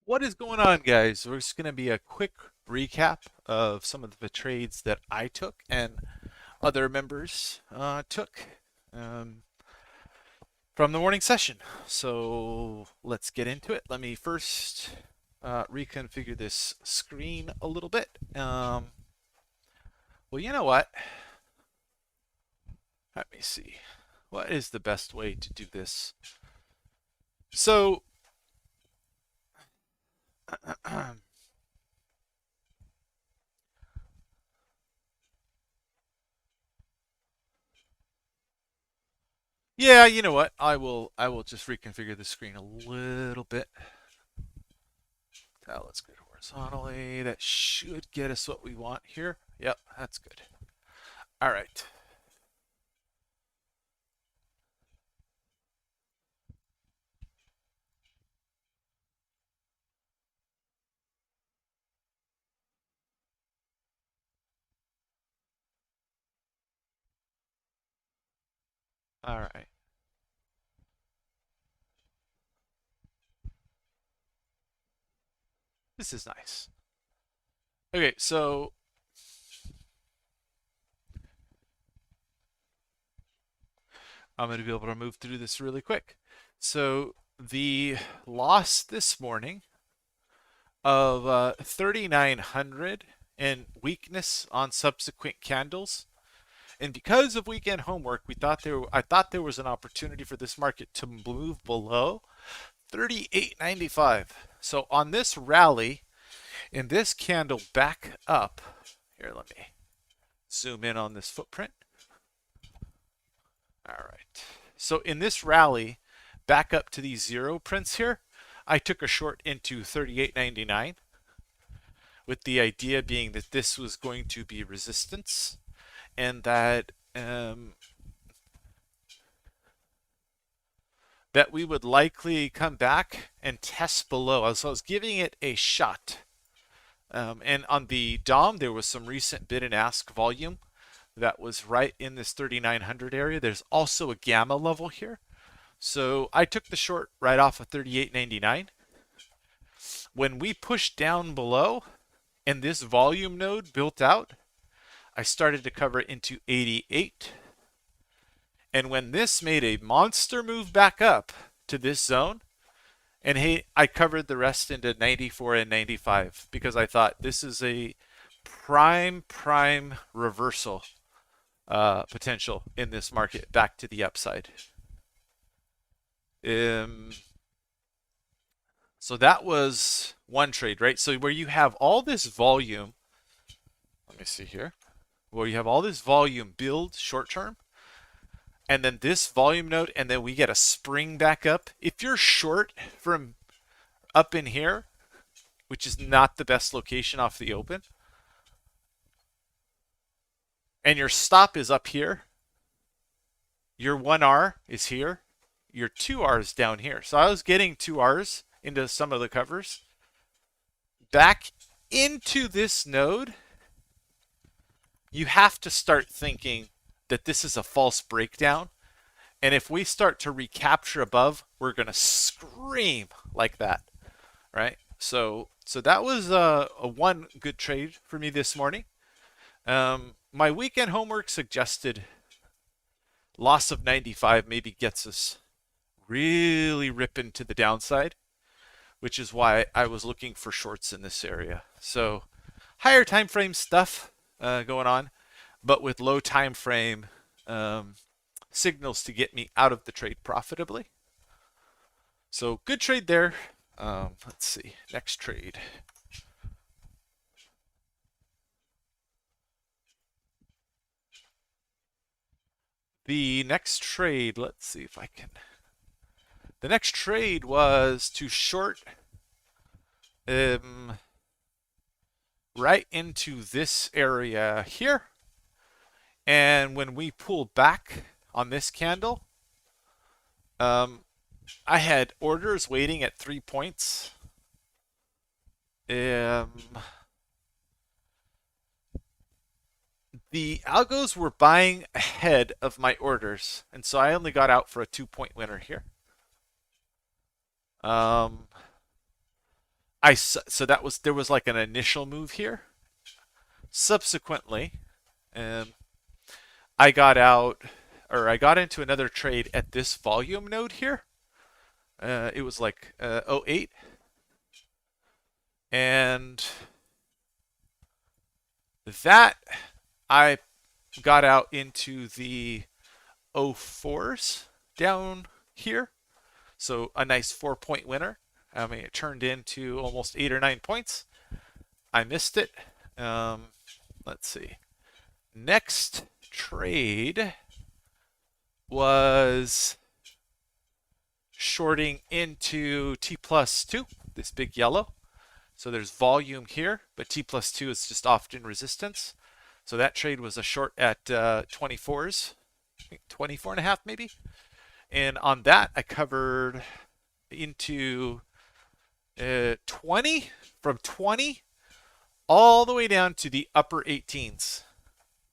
What is going on, guys? We're just going to be a quick recap of some of the trades that I took and other members took um, from the morning session. So let's get into it. Let me first reconfigure this screen a little bit. Well, you know what? Let me see. What is the best way to do this? So yeah, you know what? I will just reconfigure the screen a little bit. Now let's go horizontally. That should get us what we want here. Yep, that's good. All right. All right. This is nice. Okay, so I'm going to be able to move through this really quick. So the loss this morning of 3,900 and weakness on subsequent candles. And because of weekend homework, I thought there was an opportunity for this market to move below 38.95. So on this rally, in this candle back up, here, let me zoom in on this footprint. All right. So in this rally, back up to these zero prints here, I took a short into 38.99 with the idea being that this was going to be resistance and that that we would likely come back and test below. So I was giving it a shot. And on the DOM, there was some recent bid and ask volume that was right in this 3,900 area. There's also a gamma level here. So I took the short right off of 38.99. When we pushed down below and this volume node built out, I started to cover it into 88. And when this made a monster move back up to this zone, and hey, I covered the rest into 94 and 95 because I thought this is a prime reversal potential in this market back to the upside. So that was one trade, right? So where you have all this volume, let me see here, where you have all this volume build short term, and then this volume node, and then we get a spring back up. If you're short from up in here, which is not the best location off the open, and your stop is up here, your 1R is here, your 2R's down here. So I was getting 2R's into some of the covers. Back into this node, you have to start thinking that this is a false breakdown. And if we start to recapture above, we're going to scream like that, right? So that was a one good trade for me this morning. My weekend homework suggested loss of 95 maybe gets us really ripping to the downside, which is why I was looking for shorts in this area. So higher time frame stuff going on, but with low time frame signals to get me out of the trade profitably. So good trade there. Let's see, next trade. The next trade, let's see if I can. The next trade was to short right into this area here. And when we pulled back on this candle, I had orders waiting at 3 points. the algos were buying ahead of my orders, and so I only got out for a 2-point winner here. So there was like an initial move here. Subsequently, I got out, or I got into another trade at this volume node here. It was like 08, and that I got out into the 04s down here. So a nice 4-point winner. I mean, it turned into almost 8 or 9 points. I missed it. Let's see. Next trade was shorting into T+2, this big yellow. So there's volume here, but T+2 is just often resistance. So that trade was a short at 24s, I think 24 and a half maybe. And on that, I covered into 20, from 20 all the way down to the upper 18s.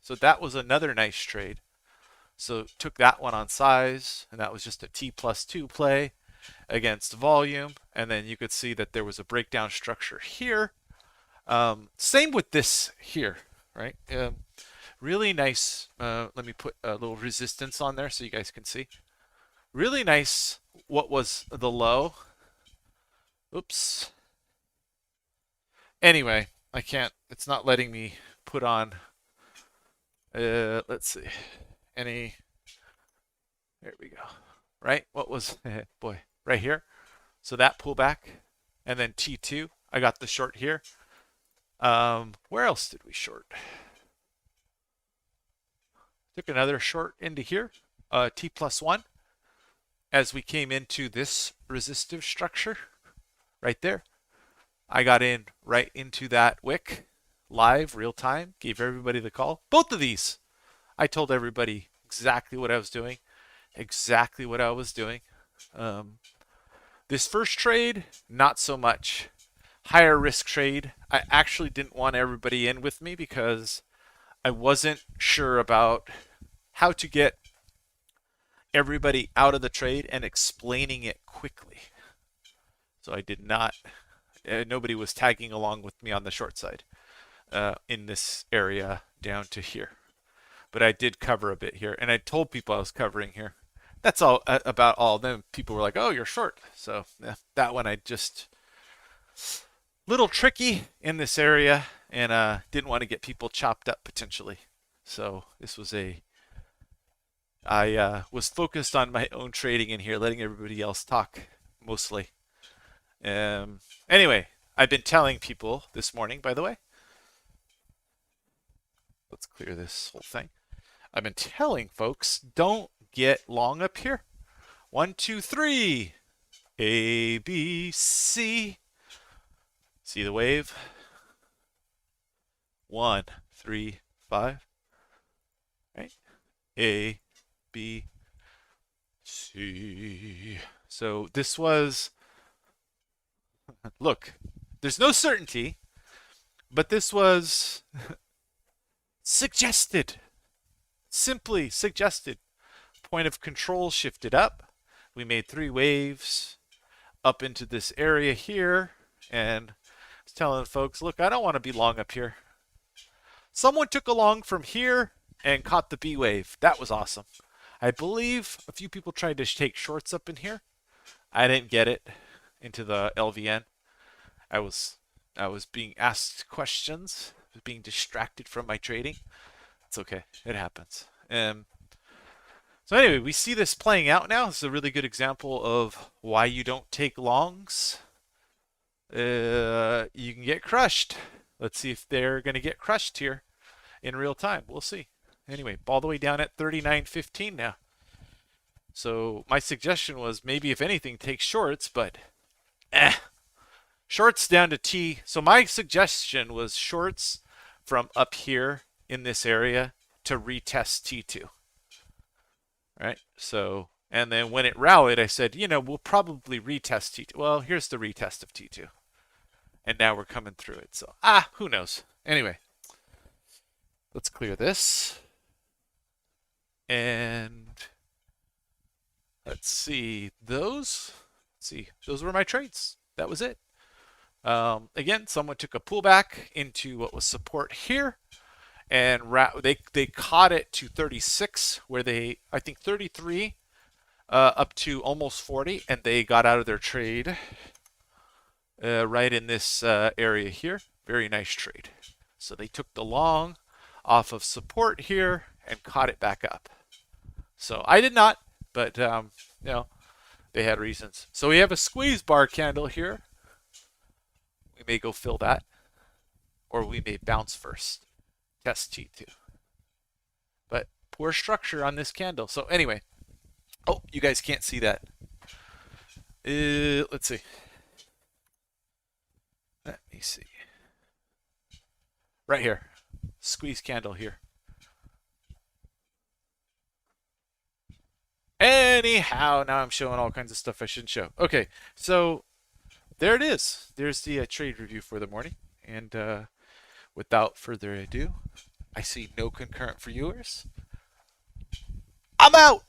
So that was another nice trade. So took that one on size, and that was just a T+2 play against volume. And then you could see that there was a breakdown structure here. Same with this here, right? Really nice. Let me put a little resistance on there so you guys can see. Really nice. What was the low? Oops. Anyway, I can't. It's not letting me put on. Let's see. There we go. Right? What was, boy, right here. So that pullback, and then T2. I got the short here. Where else did we short? Took another short into here, T+1, as we came into this resistive structure right there. I got in right into that wick, live, real time, gave everybody the call. Both of these, I told everybody exactly what I was doing, exactly what I was doing. This first trade, not so much. Higher risk trade. I actually didn't want everybody in with me because I wasn't sure about how to get everybody out of the trade and explaining it quickly. So I did not, nobody was tagging along with me on the short side in this area down to here. But I did cover a bit here, and I told people I was covering here. That's all about all. Then people were like, "Oh, you're short." So yeah, that one I just little tricky in this area, and didn't want to get people chopped up potentially. So this was I was focused on my own trading in here, letting everybody else talk mostly. Anyway, I've been telling people this morning, by the way. Let's clear this whole thing. I've been telling folks, don't get long up here. 1, 2, 3. A, B, C. See the wave? 1, 3, 5. Right? A, B, C. So this was, look, there's no certainty, but this was suggested. Simply suggested. Point of control shifted up. We made 3 waves up into this area here, and I was telling folks, look, I don't want to be long up here. Someone took along from here and caught the B wave. That was awesome. I believe a few people tried to take shorts up in here. I didn't get it into the LVN. I was being asked questions. I was being distracted from my trading. It's okay. It happens. So anyway, we see this playing out now. This is a really good example of why you don't take longs. You can get crushed. Let's see if they're going to get crushed here in real time. We'll see. Anyway, all the way down at 39.15 now. So my suggestion was maybe if anything take shorts, but shorts down to T. So my suggestion was shorts from up here in this area to retest T2. Right? So, and then when it rallied, I said, we'll probably retest T2. Well, here's the retest of T2. and now we're coming through it. So, who knows? Anyway, let's clear this. And let's see, those were my trades. That was it. Again, someone took a pullback into what was support here, and they caught it to 36, where I think 33 up to almost 40, and they got out of their trade right in this area here. Very nice trade. So they took the long off of support here and caught it back up. So I did not, but they had reasons. So we have a squeeze bar candle here. We may go fill that, or we may bounce first. Test T2. But poor structure on this candle. So anyway, you guys can't see that. Let's see. Let me see. Right here. Squeeze candle here. Anyhow, now I'm showing all kinds of stuff I shouldn't show. Okay, so there it is. There's the trade review for the morning. And without further ado, I see no concurrent viewers. I'm out!